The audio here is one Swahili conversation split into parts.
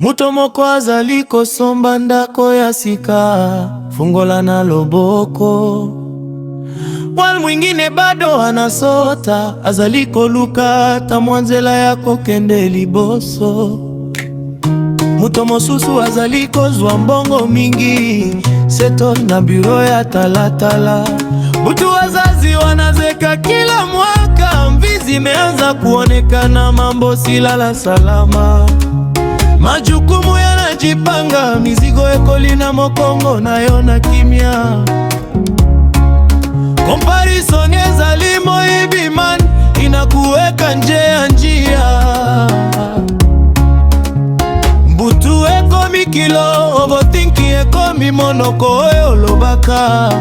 Muto moko azali kosomba ndako ya sika, fungola na loboko. Wal mwingine bado anasota, azali koluka ta mwanzela ya kokende liboso. Muto mosusu azali kozwa mbongo mingi, seto na biro ya talatala. Butu wazazi wanazeka kila mwaka, mvizi meanza kuonekana, mambo silala salama. Majukumu yanajipanga, mizigo ekoli na mokongo nayo na kimya. Comparison ezali moibi man, inakuweka nje ya njia. Butu ekomi kilo, overthinking ekomi monoko oyo lobaka.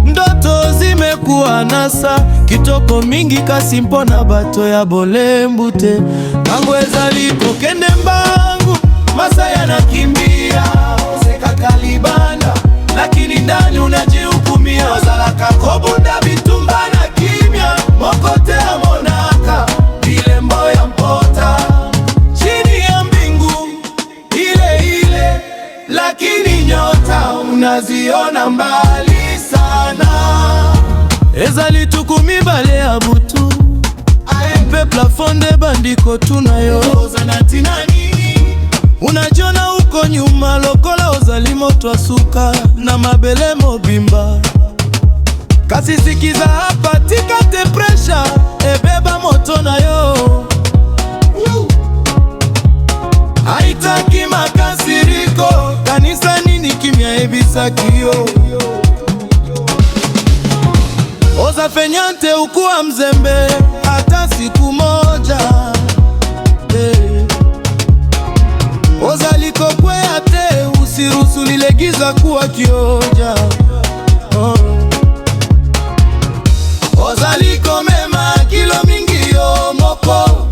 Ndoto zimekuwa nasa, kitoko mingi kasi mpona bato ya bolembu te. Mango ezali kokende mbangu, masaya na kimbia. Oseka kalibanda, lakini ndani unajihukumia. Ozalaka kobunda bitumba na kimya, mokote ya monaka, bilembo ya mpota. Chini ya mbingu, ile ile, lakini nyota unaziona mbali sana. Ezali tukumi bale ya butu, mpe plafonde bandiko tunayo. Ozanati nani? Unajiona uko nyuma lokola ozali moto asuka na mabele mobimba. Kasi sikiza hapa tikate pressure, ebeba moto nayo. Haitaki makasiriko, kanisa nini kimya ebisaki yo. Oza fenyante ukuwa mzembe hata siku moja. Oza likokwea te, usiruhusu lile giza kuwa kioja. Oza liko mema kilo mingi yo moko,